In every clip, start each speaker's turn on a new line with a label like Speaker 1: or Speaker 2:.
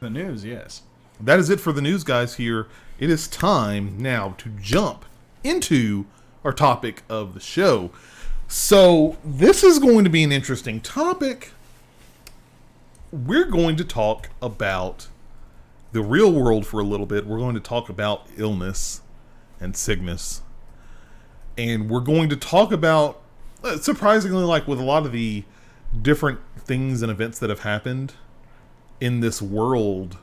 Speaker 1: The news, yes.
Speaker 2: That is it for the news, guys. Here, it is time now to jump into our topic of the show. So, this is going to be an interesting topic. We're going to talk about the real world for a little bit. We're going to talk about illness and sickness. And we're going to talk about, surprisingly, like with a lot of the different things and events that have happened in this world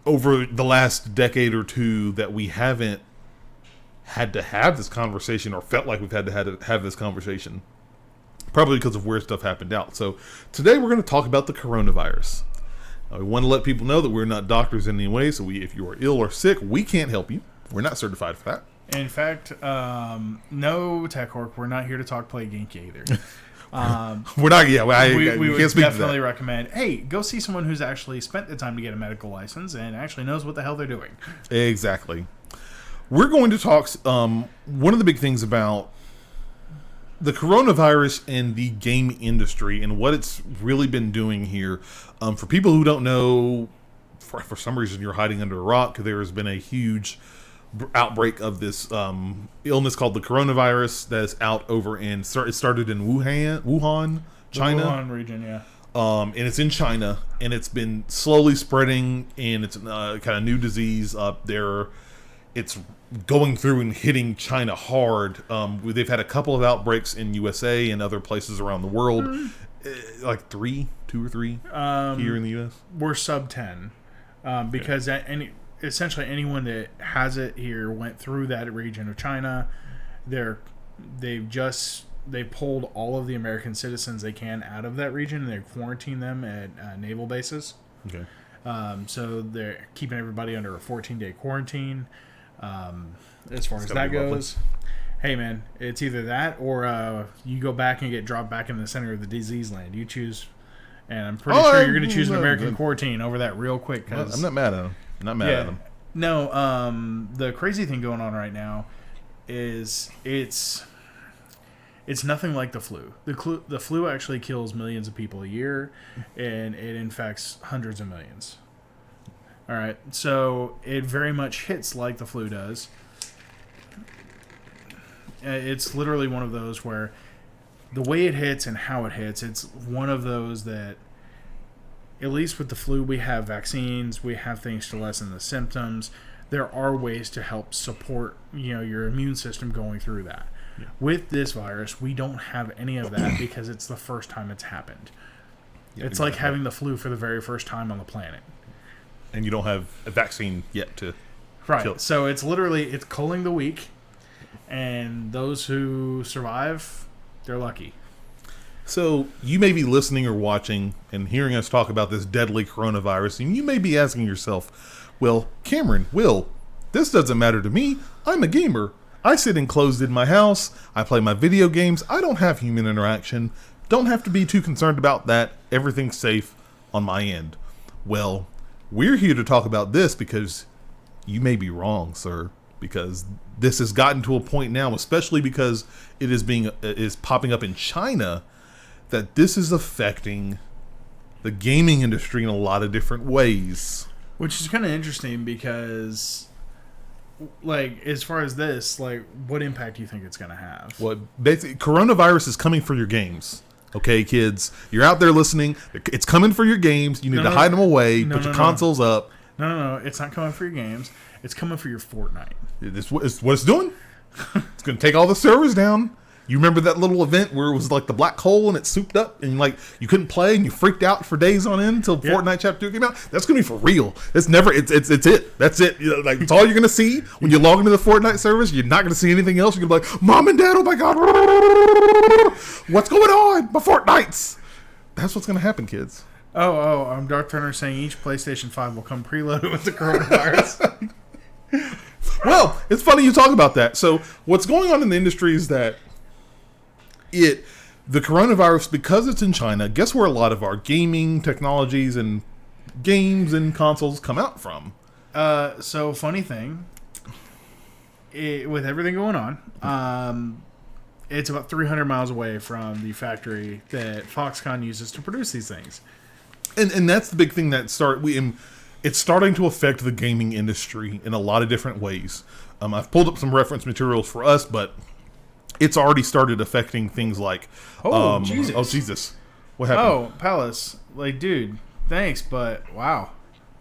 Speaker 2: over the last decade or two, that we haven't had to have this conversation, or felt like we've had to have this conversation. Probably because of where stuff happened out. So today we're going to talk about the coronavirus. We want to let people know that we're not doctors in any way. So if you are ill or sick, we can't help you. We're not certified for that.
Speaker 1: In fact, no tech work. We're not here to talk Plague Inc. either.
Speaker 2: We're not. Yeah,
Speaker 1: we
Speaker 2: can't
Speaker 1: would
Speaker 2: speak
Speaker 1: definitely
Speaker 2: to that.
Speaker 1: recommend. Hey, go see someone who's actually spent the time to get a medical license and actually knows what the hell they're doing.
Speaker 2: Exactly. We're going to talk. One of the big things about the coronavirus and the game industry and what it's really been doing here. For people who don't know, for some reason you're hiding under a rock, there has been a huge outbreak of this illness called the coronavirus that's out over in. It started in Wuhan, China.
Speaker 1: The Wuhan region, yeah.
Speaker 2: And it's in China, and it's been slowly spreading, and it's kind of new disease up there. It's going through and hitting China hard. They've had a couple of outbreaks in USA and other places around the world. Like two or three here in the US.
Speaker 1: We're sub 10 because essentially anyone that has it here went through that region of China. They pulled all of the American citizens they can out of that region, and they quarantined them at naval bases.
Speaker 2: Okay.
Speaker 1: So they're keeping everybody under a 14-day quarantine. As far as that goes, hey man, it's either that or you go back and get dropped back in the center of the disease land. You choose, and I'm pretty sure you're going to choose an American quarantine over that real quick. Cause,
Speaker 2: I'm not mad at him. Not mad at him.
Speaker 1: No, the crazy thing going on right now is it's nothing like the flu. The flu actually kills millions of people a year, and it infects hundreds of millions. All right, so it very much hits like the flu does. It's literally one of those where the way it hits and how it hits, it's one of those that, at least with the flu, we have vaccines, we have things to lessen the symptoms. There are ways to help support, your immune system going through that. Yeah. With this virus, we don't have any of that because it's the first time it's happened. Yeah, it's like having the flu for the very first time on the planet.
Speaker 2: And you don't have a vaccine yet to kill it.
Speaker 1: So it's culling the weak, and those who survive, they're lucky.
Speaker 2: So you may be listening or watching and hearing us talk about this deadly coronavirus, and you may be asking yourself, well, Cameron, Will, this doesn't matter to me. I'm a gamer. I sit enclosed in my house. I play my video games. I don't have human interaction. Don't have to be too concerned about that. Everything's safe on my end. Well, we're here to talk about this because you may be wrong, sir. Because this has gotten to a point now, especially because it is popping up in China, that this is affecting the gaming industry in a lot of different ways.
Speaker 1: Which is kind of interesting because, as far as this, what impact do you think it's going to have?
Speaker 2: Well, basically, coronavirus is coming for your games. Okay, kids, you're out there listening. It's coming for your games. You need to hide them away. Put your consoles up.
Speaker 1: No. It's not coming for your games. It's coming for your Fortnite.
Speaker 2: It's what it's doing. It's going to take all the servers down. You remember that little event where it was like the black hole and it souped up and you couldn't play and you freaked out for days on end until Fortnite Chapter 2 came out? That's going to be for real. It's it. That's it. It's all you're going to see when you log into the Fortnite service. You're not going to see anything else. You're going to be like, Mom and Dad, oh my God. What's going on? My Fortnites. That's what's going to happen, kids.
Speaker 1: I'm Dark Turner saying each PlayStation 5 will come preloaded with the coronavirus.
Speaker 2: Well, it's funny you talk about that. So what's going on in the industry is that the coronavirus, because it's in China, guess where a lot of our gaming technologies and games and consoles come out from?
Speaker 1: So funny thing, with everything going on, it's about 300 miles away from the factory that Foxconn uses to produce these things.
Speaker 2: And that's the big thing that it's starting to affect the gaming industry in a lot of different ways. I've pulled up some reference materials for us, but it's already started affecting things like
Speaker 1: Jesus.
Speaker 2: Oh Jesus. What happened?
Speaker 1: Oh, Palace. Like, dude, thanks, but wow.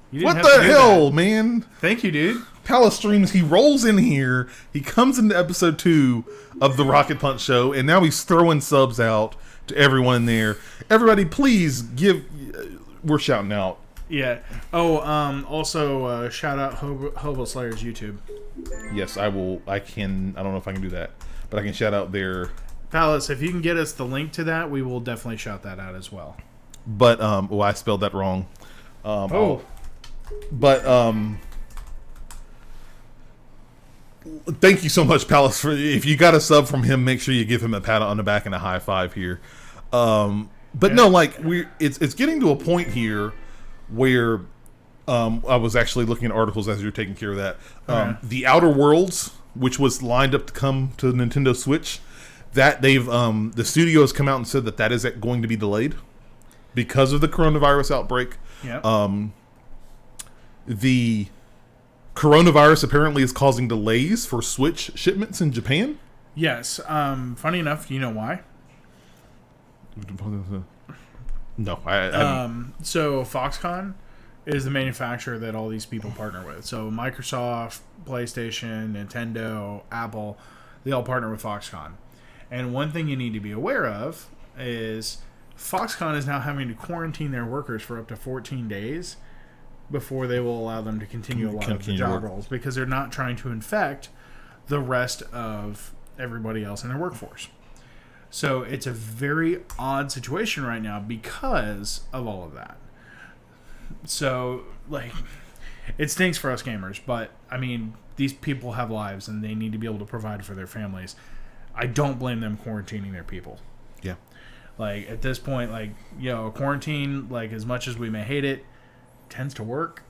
Speaker 1: You didn't
Speaker 2: What
Speaker 1: have to
Speaker 2: the
Speaker 1: do
Speaker 2: hell,
Speaker 1: that.
Speaker 2: man?
Speaker 1: Thank you, dude.
Speaker 2: Palace streams, he rolls in here, he comes into episode 2 of the Rocket Punch show, and now he's throwing subs out to everyone in there. Everybody, please we're shouting out.
Speaker 1: Yeah. Oh, also, shout out Hobo Slayer's YouTube.
Speaker 2: Yes, I will. I don't know if I can do that, but I can shout out their...
Speaker 1: Palace, if you can get us the link to that, we will definitely shout that out as well.
Speaker 2: But, I spelled that wrong. But, thank you so much, Palace. If you got a sub from him, make sure you give him a pat on the back and a high five here. But yeah. No, like it's getting to a point here where I was actually looking at articles as you're taking care of that. The Outer Worlds, which was lined up to come to Nintendo Switch, that they've the studio has come out and said that is going to be delayed because of the coronavirus outbreak.
Speaker 1: Yeah.
Speaker 2: The coronavirus apparently is causing delays for Switch shipments in Japan.
Speaker 1: Yes. Funny enough, you know why?
Speaker 2: No.
Speaker 1: So Foxconn is the manufacturer that all these people partner with. So Microsoft, PlayStation, Nintendo, Apple, they all partner with Foxconn. And one thing you need to be aware of is Foxconn is now having to quarantine their workers for up to 14 days before they will allow them to continue a lot of the job roles, because they're not trying to infect the rest of everybody else in their workforce. So it's a very odd situation right now because of all of that. So, like, it stinks for us gamers, but, I mean, these people have lives and they need to be able to provide for their families. I don't blame them quarantining their people.
Speaker 2: Yeah.
Speaker 1: Like, at this point, like, quarantine, like, as much as we may hate it, tends to work.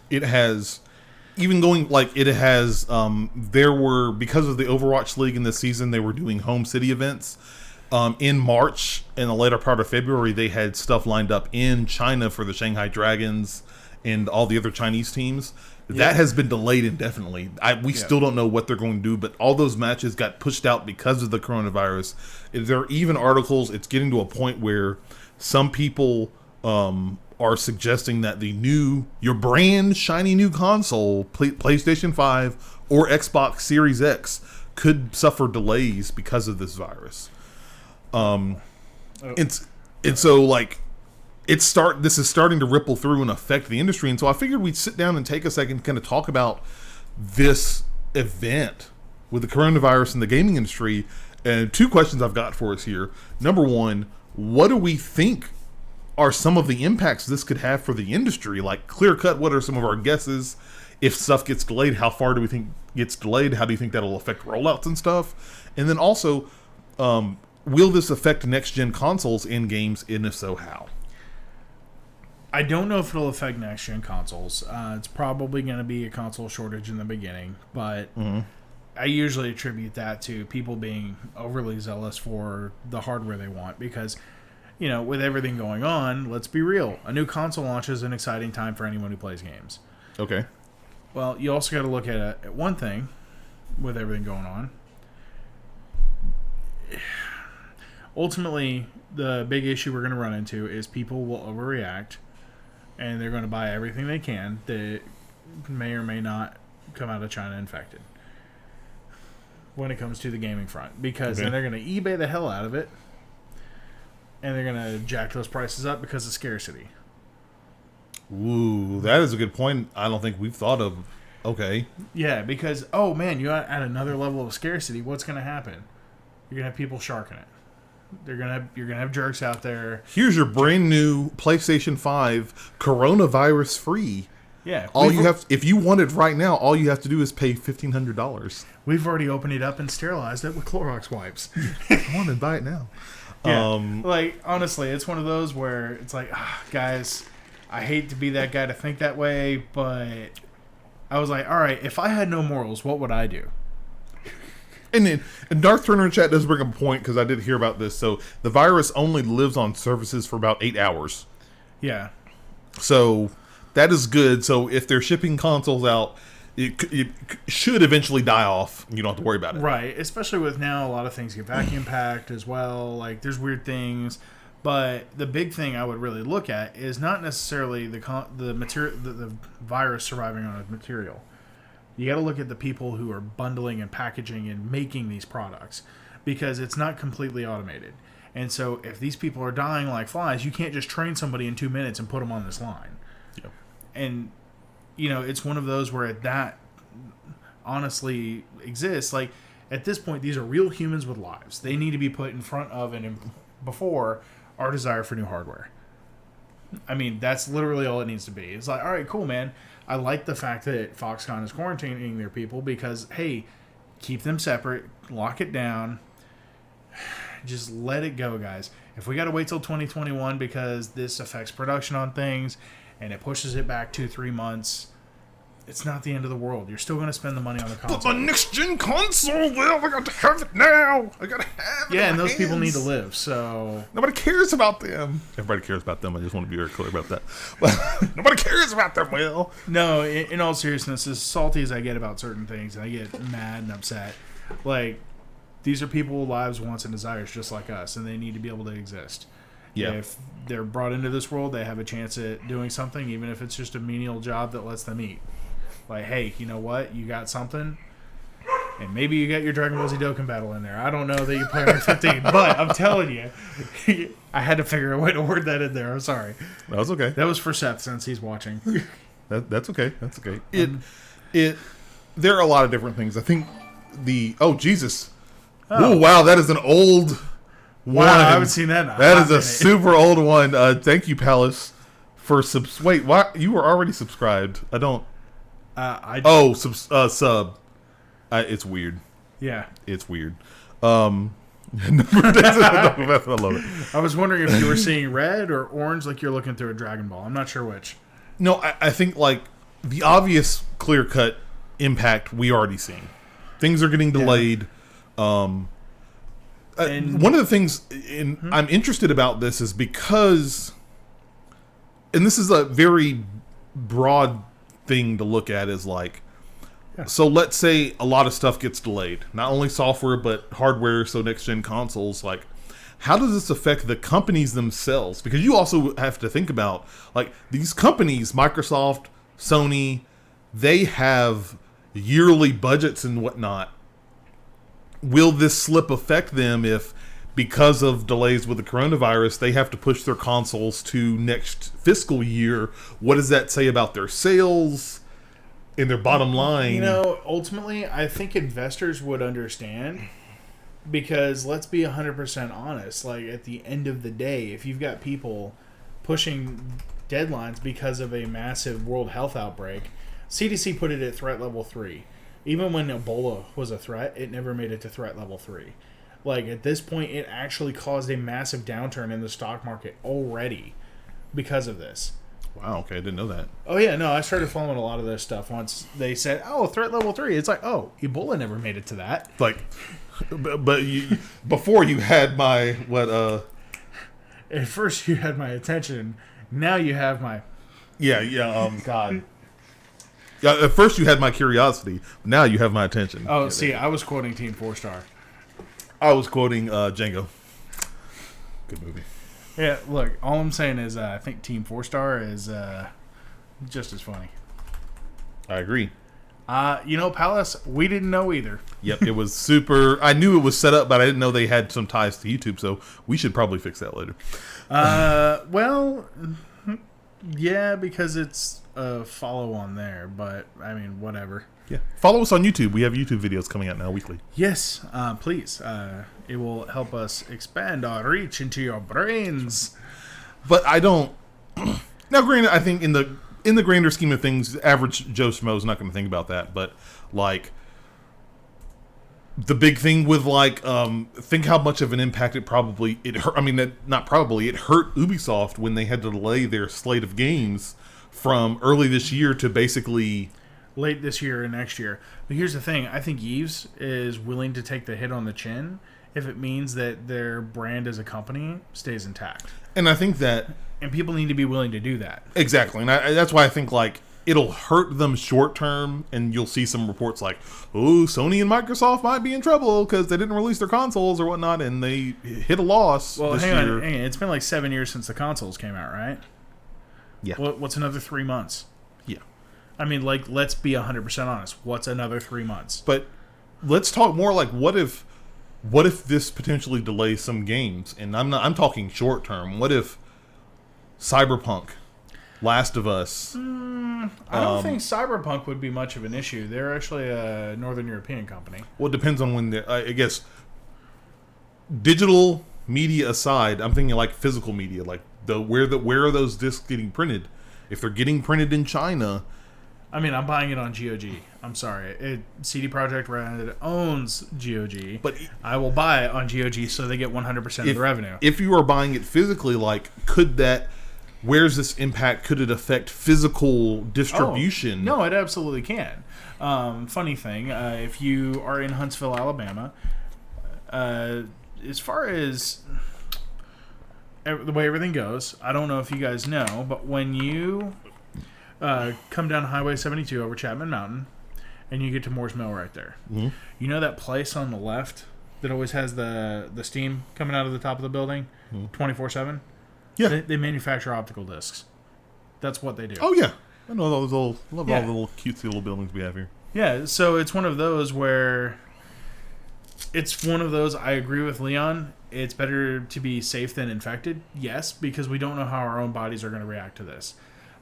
Speaker 2: It has, even going, like, it has, there were, because of the Overwatch League in this season, they were doing home city events. In March, in the later part of February, they had stuff lined up in China for the Shanghai Dragons and all the other Chinese teams. Yeah. That has been delayed indefinitely. We still don't know what they're going to do, but all those matches got pushed out because of the coronavirus. There are even articles, it's getting to a point where some people are suggesting that your brand shiny new console, PlayStation 5 or Xbox Series X, could suffer delays because of this virus. This is starting to ripple through and affect the industry, and so I figured we'd sit down and take a second to kind of talk about this event with the coronavirus in the gaming industry. And 2 questions I've got for us here. Number 1, what do we think are some of the impacts this could have for the industry? Like, clear cut, what are some of our guesses? If stuff gets delayed, how far do we think gets delayed? How do you think that'll affect rollouts and stuff? And then also, will this affect next-gen consoles in games, and if so, how?
Speaker 1: I don't know if it'll affect next-gen consoles. It's probably going to be a console shortage in the beginning, but I usually attribute that to people being overly zealous for the hardware they want, because, with everything going on, let's be real, a new console launch is an exciting time for anyone who plays games.
Speaker 2: Okay.
Speaker 1: Well, you also got to look at one thing with everything going on. Ultimately, the big issue we're going to run into is people will overreact, and they're going to buy everything they can that may or may not come out of China infected when it comes to the gaming front, because then they're going to eBay the hell out of it, and they're going to jack those prices up because of scarcity.
Speaker 2: Ooh, that is a good point. I don't think we've thought of. Okay.
Speaker 1: Yeah, because, oh man, you add another level of scarcity, what's going to happen? You're going to have people sharking it. You're gonna have jerks out there.
Speaker 2: Here's your brand new PlayStation 5, coronavirus free.
Speaker 1: Yeah.
Speaker 2: If you want it right now, all you have to do is pay $1,500.
Speaker 1: We've already opened it up and sterilized it with Clorox wipes.
Speaker 2: Come on and buy it now.
Speaker 1: Yeah. Honestly, it's one of those where it's like, guys, I hate to be that guy to think that way, but I was like, all right, if I had no morals, what would I do?
Speaker 2: And Darth Turner in chat does bring up a point, because I did hear about this. So the virus only lives on surfaces for about 8 hours.
Speaker 1: Yeah.
Speaker 2: So that is good. So if they're shipping consoles out, it should eventually die off. You don't have to worry about it.
Speaker 1: Right, especially with now a lot of things get vacuum packed as well. Like there's weird things, but the big thing I would really look at is not necessarily the material, the virus surviving on a material. You got to look at the people who are bundling and packaging and making these products, because it's not completely automated. And so if these people are dying like flies, you can't just train somebody in 2 minutes and put them on this line.
Speaker 2: Yeah.
Speaker 1: And it's one of those where that honestly exists. Like at this point, these are real humans with lives. They need to be put in front of before our desire for new hardware. I mean, that's literally all it needs to be. It's like, all right, cool, man. I like the fact that Foxconn is quarantining their people because, hey, keep them separate, lock it down, just let it go, guys. If we got to wait till 2021 because this affects production on things and it pushes it back 2-3 months, it's not the end of the world. You're still going to spend the money on the console.
Speaker 2: But my next-gen console, well, I got to have it now. I got to have it.
Speaker 1: Yeah, and those people need to live, so...
Speaker 2: Nobody cares about them. Everybody cares about them. I just want to be very clear about that. But nobody cares about them, Will.
Speaker 1: No, in all seriousness, as salty as I get about certain things, and I get mad and upset, like, these are people with lives, wants, and desires just like us, and they need to be able to exist.
Speaker 2: Yeah.
Speaker 1: If they're brought into this world, they have a chance at doing something, even if it's just a menial job that lets them eat. Like, hey, you know what? You got something, and maybe you got your Dragon Ball Z Dokkan battle in there. I don't know that you play under 15, but I'm telling you, I had to figure a way to word that in there. I'm sorry.
Speaker 2: That was okay.
Speaker 1: That was for Seth since he's watching.
Speaker 2: That's okay. That's okay. There are a lot of different things. I think Jesus. Oh wow, that is an old one.
Speaker 1: Wow, I haven't seen that.
Speaker 2: That is a super old one. Thank you, Palace, for Wait, why you were already subscribed? I don't. Sub. It's weird.
Speaker 1: Yeah,
Speaker 2: it's weird. I love it.
Speaker 1: I was wondering if you were seeing red or orange, like you're looking through a Dragon Ball. I'm not sure which.
Speaker 2: No, I think like the obvious clear-cut impact we already seen. Things are getting delayed. Yeah. One of the things I'm interested about this is because, and this is a very broad thing to look at, is like, so let's say a lot of stuff gets delayed, not only software but hardware, so next gen consoles. Like, how does this affect the companies themselves? Because you also have to think about, like, these companies, Microsoft, Sony, they have yearly budgets and whatnot. Will this slip affect them if, because of delays with the coronavirus, they have to push their consoles to next fiscal year? What does that say about their sales and their bottom line?
Speaker 1: Ultimately, I think investors would understand, because let's be 100% honest. Like, at the end of the day, if you've got people pushing deadlines because of a massive world health outbreak, CDC put it at threat level 3. Even when Ebola was a threat, it never made it to threat level 3. Like, at this point, it actually caused a massive downturn in the stock market already because of this.
Speaker 2: Wow, okay, I didn't know that.
Speaker 1: Oh, yeah, no, I started following a lot of this stuff once they said, threat level 3. It's like, Ebola never made it to that.
Speaker 2: Like, but before you had my,
Speaker 1: At first you had my attention, now you have my...
Speaker 2: God. Yeah, at first you had my curiosity, now you have my attention.
Speaker 1: Oh, see, I was quoting Team 4-Star.
Speaker 2: I was quoting Django. Good movie.
Speaker 1: Yeah, look, all I'm saying is I think Team 4-Star is just as funny.
Speaker 2: I agree.
Speaker 1: Palace, we didn't know either.
Speaker 2: Yep, it was super... I knew it was set up, but I didn't know they had some ties to YouTube, so we should probably fix that later.
Speaker 1: Well, yeah, because it's a follow on there, but, I mean, whatever.
Speaker 2: Yeah. Follow us on YouTube. We have YouTube videos coming out now weekly.
Speaker 1: Yes, please. It will help us expand our reach into your brains.
Speaker 2: But I don't... Now, granted, I think in the grander scheme of things, average Joe Schmo is not going to think about that. But, like, the big thing with, like, think how much of an impact it hurt. I mean, not probably. It hurt Ubisoft when they had to delay their slate of games from early this year to basically...
Speaker 1: late this year and next year. But here's the thing. I think Yves is willing to take the hit on the chin if it means that their brand as a company stays intact.
Speaker 2: And I think that...
Speaker 1: And people need to be willing to do that.
Speaker 2: Exactly. And that's why I think, like, it'll hurt them short term, and you'll see some reports like, oh, Sony and Microsoft might be in trouble because they didn't release their consoles or whatnot, and they hit a loss this year.
Speaker 1: Hang on. It's been like 7 years since the consoles came out, right?
Speaker 2: Yeah.
Speaker 1: What's another 3 months?
Speaker 2: Yeah.
Speaker 1: I mean, like, let's be 100% honest. What's another 3 months?
Speaker 2: But let's talk more like, what if this potentially delays some games? And I'm talking short term. What if Cyberpunk, Last of Us...
Speaker 1: I don't think Cyberpunk would be much of an issue. They're actually a Northern European company.
Speaker 2: Well, it depends on when I guess, digital media aside, I'm thinking like physical media, like where are those discs getting printed? If they're getting printed in China,
Speaker 1: I mean, I'm buying it on GOG. I'm sorry, CD Projekt Red owns GOG,
Speaker 2: but
Speaker 1: I will buy it on GOG so they get 100% of the revenue.
Speaker 2: If you are buying it physically, like, where's this impact? Could it affect physical distribution?
Speaker 1: No, it absolutely can. Funny thing, if you are in Huntsville, Alabama, as far as the way everything goes, I don't know if you guys know, but when you come down Highway 72 over Chapman Mountain, and you get to Moore's Mill right there, you know that place on the left that always has the steam coming out of the top of the building 24/7?
Speaker 2: Yeah,
Speaker 1: they manufacture optical discs. That's what they do.
Speaker 2: Oh yeah, I know those all the little cutesy little buildings we have here.
Speaker 1: Yeah, so it's one of those where I agree with Leon. It's better to be safe than infected. Yes, because we don't know how our own bodies are going to react to this.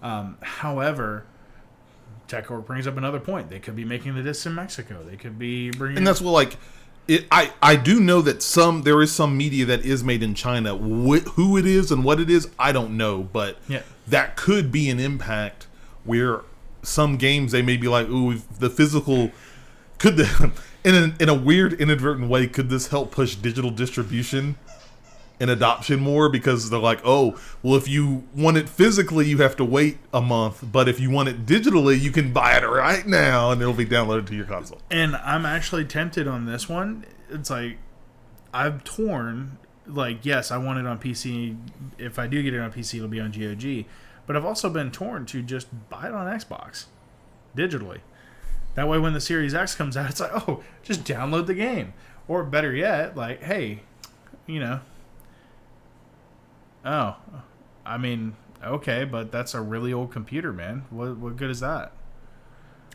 Speaker 1: However, TechOrg brings up another point. They could be making the discs in Mexico. They could be bringing...
Speaker 2: And that's what, like... I do know that there is some media that is made in China. Who it is and what it is, I don't know. But that could be an impact where some games, they may be like, ooh, the physical... in a weird, inadvertent way, could this help push digital distribution and adoption more? Because they're like, oh, well, if you want it physically, you have to wait a month. But if you want it digitally, you can buy it right now, and it'll be downloaded to your console.
Speaker 1: And I'm actually tempted on this one. It's like, I'm torn. Like, yes, I want it on PC. If I do get it on PC, it'll be on GOG. But I've also been torn to just buy it on Xbox digitally. That way, when the Series X comes out, it's like, oh, just download the game. Or better yet, like, hey, oh, I mean, okay, but that's a really old computer, man. What good is that?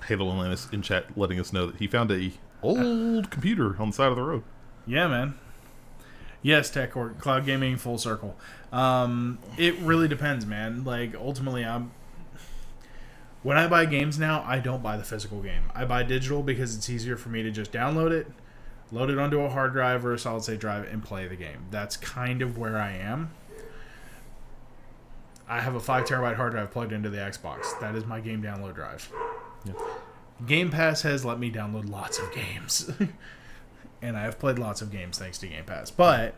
Speaker 2: Halo Atlantis in chat letting us know that he found a old computer on the side of the road.
Speaker 1: Yeah, man. Yes, TechOrg, cloud gaming, full circle. It really depends, man. Like, ultimately, when I buy games now, I don't buy the physical game. I buy digital because it's easier for me to just download it, load it onto a hard drive or a solid-state drive, and play the game. That's kind of where I am. I have a 5 terabyte hard drive plugged into the Xbox. That is my game download drive. Yeah. Game Pass has let me download lots of games. And I have played lots of games thanks to Game Pass. But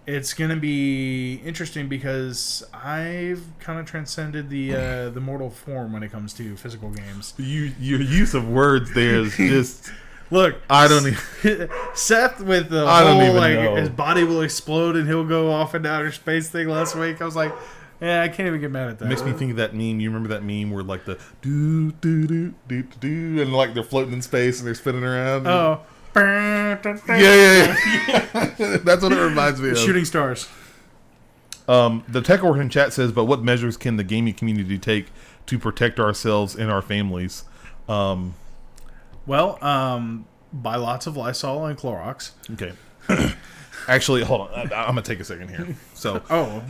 Speaker 1: it's going to be interesting because I've kind of transcended the mortal form when it comes to physical games.
Speaker 2: Your use of words there is just...
Speaker 1: Look,
Speaker 2: I don't even...
Speaker 1: Seth with the whole, like, his body will explode and he'll go off into outer space thing last week. I was like... Yeah, I can't even get mad at that.
Speaker 2: It makes me think of that meme. You remember that meme where, like, the do do do do do, and like they're floating in space and they're spinning around?
Speaker 1: Oh,
Speaker 2: yeah. That's what it reminds me of.
Speaker 1: Shooting stars.
Speaker 2: The TechOrg in chat says, but what measures can the gaming community take to protect ourselves and our families?
Speaker 1: Buy lots of Lysol and Clorox.
Speaker 2: Okay. Actually, hold on. I'm gonna take a second here. So.
Speaker 1: Oh.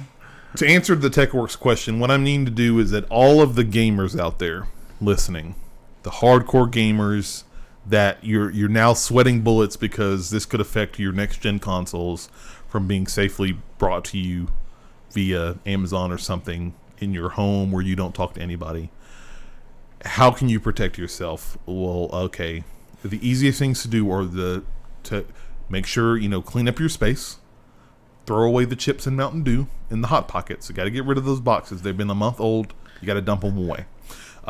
Speaker 2: To answer the TechWorks question, what I mean to do is that all of the gamers out there listening, the hardcore gamers that you're now sweating bullets because this could affect your next gen consoles from being safely brought to you via Amazon or something in your home where you don't talk to anybody. How can you protect yourself? Well, okay, the easiest things to do are to make sure clean up your space. Throw away the chips and Mountain Dew in the Hot Pockets. You got to get rid of those boxes. They've been a month old. You got to dump them away.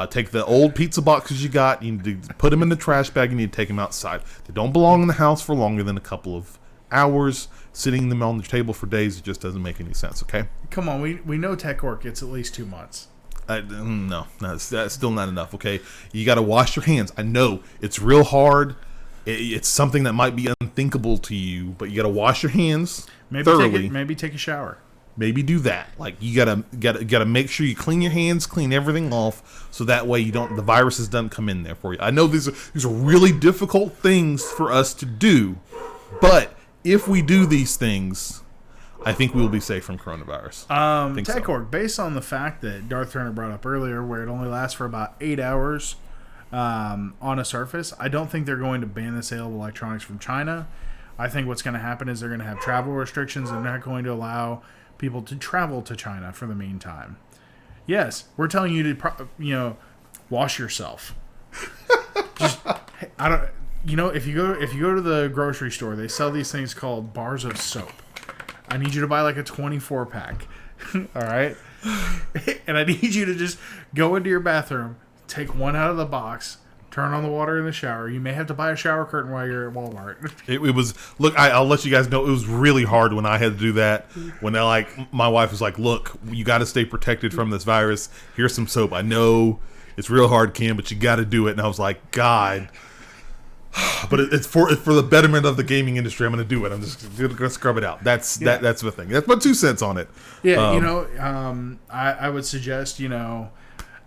Speaker 2: Take the old pizza boxes you got. You need to put them in the trash bag. You need to take them outside. They don't belong in the house for longer than a couple of hours, sitting them on the table for days, it just doesn't make any sense, okay?
Speaker 1: Come on, we know tech work gets at least 2 months.
Speaker 2: No, that's still not enough, okay? You got to wash your hands. I know it's real hard. It's something that might be unthinkable to you, but you got to wash your hands thoroughly.
Speaker 1: Maybe take a shower.
Speaker 2: Maybe do that. Like, you gotta make sure you clean your hands, clean everything off, so that way the viruses doesn't come in there for you. I know these are really difficult things for us to do, but if we do these things, I think we will be safe from coronavirus.
Speaker 1: TechOrg, based on the fact that Darth Turner brought up earlier, where it only lasts for about 8 hours on a surface, I don't think they're going to ban the sale of electronics from China. I think what's going to happen is they're going to have travel restrictions. They're not going to allow people to travel to China for the meantime. Yes, we're telling you to, wash yourself. Just, I don't. If you go to the grocery store, they sell these things called bars of soap. I need you to buy like a 24 pack. All right, and I need you to just go into your bathroom, take one out of the box, turn on the water in the shower. You may have to buy a shower curtain while you're at Walmart.
Speaker 2: It was, look, I'll let you guys know, it was really hard when I had to do that. When my wife was like, look, you got to stay protected from this virus. Here's some soap. I know it's real hard, Kim, but you got to do it. And I was like, God. But it's for the betterment of the gaming industry. I'm going to do it. I'm just going to scrub it out. That's the thing. That's my 2 cents on it.
Speaker 1: Yeah, I would suggest,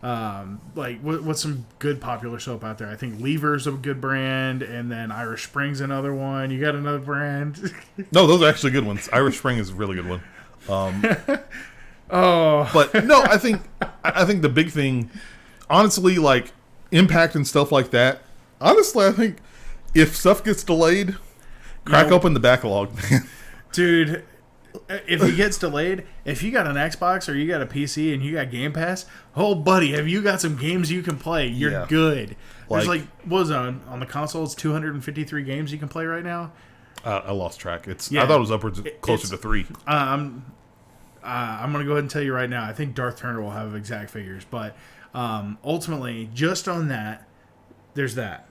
Speaker 1: what's some good popular soap out there? I think Lever's a good brand, and then Irish Spring's another one. You got another brand?
Speaker 2: No, those are actually good ones. Irish Spring is a really good one. But no, I think the big thing, honestly, like impact and stuff like that. Honestly, I think if stuff gets delayed, crack open the backlog, man.
Speaker 1: Dude. If it gets delayed, if you got an Xbox or you got a PC and you got Game Pass, oh buddy, have you got some games you can play? You're good. There's what was it, on the console? It's 253 games you can play right now.
Speaker 2: I lost track. I thought it was upwards closer to 3.
Speaker 1: I'm gonna go ahead and tell you right now. I think Darth Turner will have exact figures, but ultimately, just on that, there's that.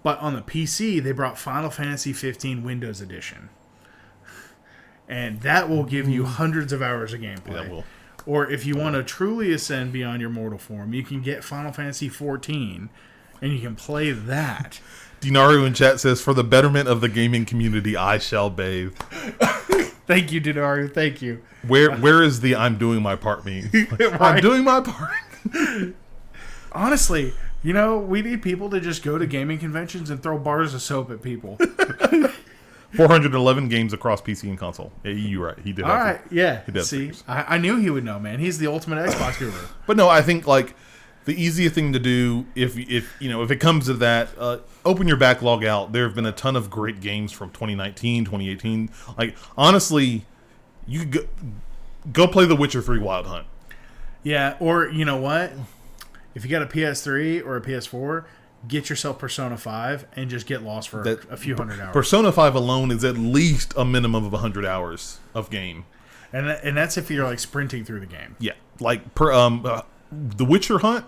Speaker 1: But on the PC, they brought Final Fantasy 15 Windows Edition. And that will give you hundreds of hours of gameplay.
Speaker 2: That will.
Speaker 1: Or if you want to truly ascend beyond your mortal form, you can get Final Fantasy 14, and you can play that.
Speaker 2: Dinaru in chat says, for the betterment of the gaming community, I shall bathe.
Speaker 1: Thank you, Dinaru. Thank you.
Speaker 2: Where is the I'm doing my part meme? Right? I'm doing my part.
Speaker 1: Honestly, we need people to just go to gaming conventions and throw bars of soap at people.
Speaker 2: 411 games across PC and console. Yeah, you're right. He did.
Speaker 1: All right. Yeah.
Speaker 2: He does.
Speaker 1: See, I knew he would know, man. He's the ultimate Xbox guru.
Speaker 2: But no, I think the easiest thing to do if it comes to that, open your backlog out. There have been a ton of great games from 2019, 2018. Honestly, you could go play The Witcher 3 Wild Hunt.
Speaker 1: Yeah, or you know what? If you got a PS3 or a PS4, get yourself Persona 5 and just get lost for a few hundred hours.
Speaker 2: Persona 5 alone is at least a minimum of 100 hours of game.
Speaker 1: And that's if you're sprinting through the game.
Speaker 2: Yeah. The Witcher Hunt,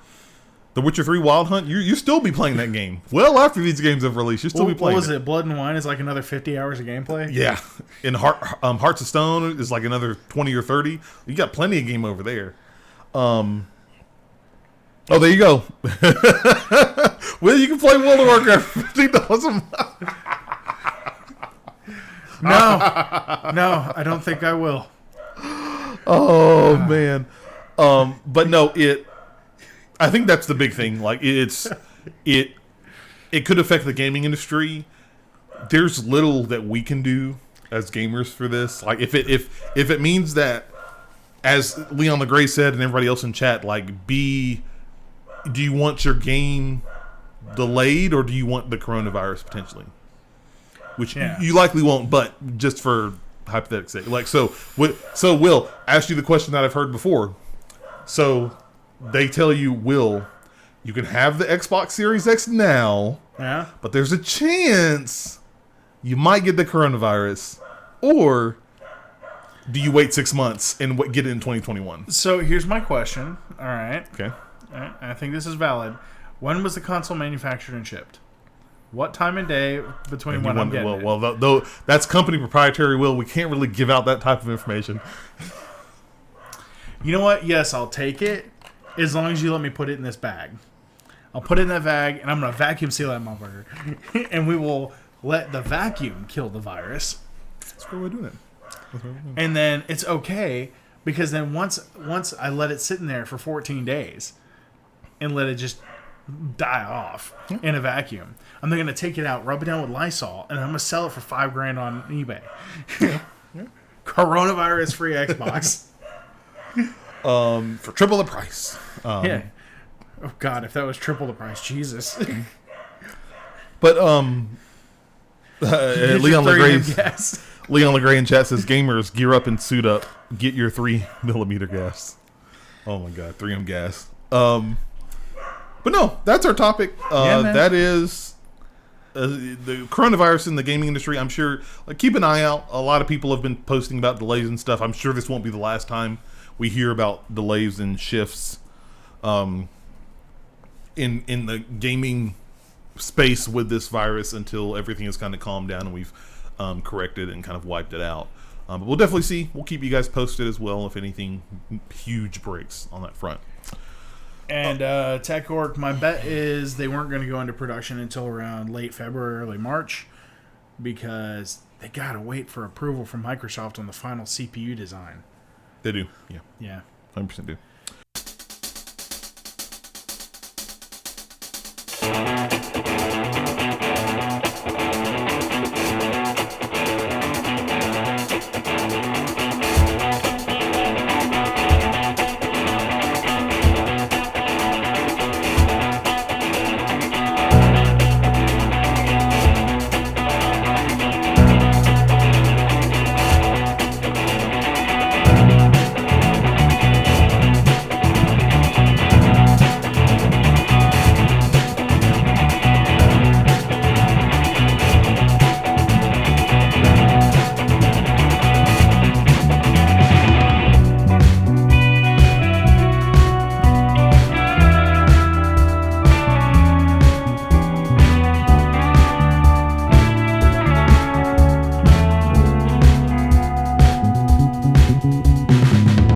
Speaker 2: The Witcher 3 Wild Hunt, you still be playing that game. Well after these games have released, you'll still be playing it.
Speaker 1: What was it? Blood and Wine is another 50 hours of gameplay?
Speaker 2: Yeah. And Hearts of Stone is another 20 or 30. You got plenty of game over there. Oh, there you go. Well, you can play World of Warcraft for $15 a month.
Speaker 1: No, I don't think I will.
Speaker 2: Oh, man. But no, I think that's the big thing. It could affect the gaming industry. There's little that we can do as gamers for this. If it means that, as Leon the Gray said and everybody else in chat, do you want your game delayed or do you want the coronavirus potentially? Which you likely won't, but just for hypothetical sake. So Will, ask you the question that I've heard before. So they tell you, Will, you can have the Xbox Series X now, but there's a chance you might get the coronavirus, or do you wait 6 months and get it in 2021?
Speaker 1: So here's my question. All right.
Speaker 2: Okay.
Speaker 1: All right. I think this is valid. When was the console manufactured and shipped? what time of day between when I'm getting it.
Speaker 2: Well, though that's company proprietary. Will, we can't really give out that type of information.
Speaker 1: You know what? Yes, I'll take it as long as you let me put it in this bag. I'll put it in that bag, and I'm going to vacuum seal that motherfucker. And we will let the vacuum kill the virus.
Speaker 2: That's what we're doing it.
Speaker 1: And then it's okay, because then once I let it sit in there for 14 days and let it just die off in a vacuum, I'm then going to take it out, rub it down with Lysol, and I'm going to sell it for $5,000 on eBay. Coronavirus-free Xbox.
Speaker 2: For triple the price.
Speaker 1: Yeah. Oh God, if that was triple the price, Jesus.
Speaker 2: But Leon Legray in chat says, "Gamers, gear up and suit up. Get your 3mm gas." Oh my God, 3M gas. But no, that's our topic. That is the coronavirus in the gaming industry. I'm sure. Keep an eye out. A lot of people have been posting about delays and stuff. I'm sure this won't be the last time we hear about delays and shifts in the gaming space with this virus until everything has kind of calmed down and we've corrected and kind of wiped it out. But we'll definitely see. We'll keep you guys posted as well if anything huge breaks on that front.
Speaker 1: And TechOrg, my bet is they weren't going to go into production until around late February, early March, because they got to wait for approval from Microsoft on the final CPU design.
Speaker 2: They do, yeah.
Speaker 1: Yeah.
Speaker 2: 100% do.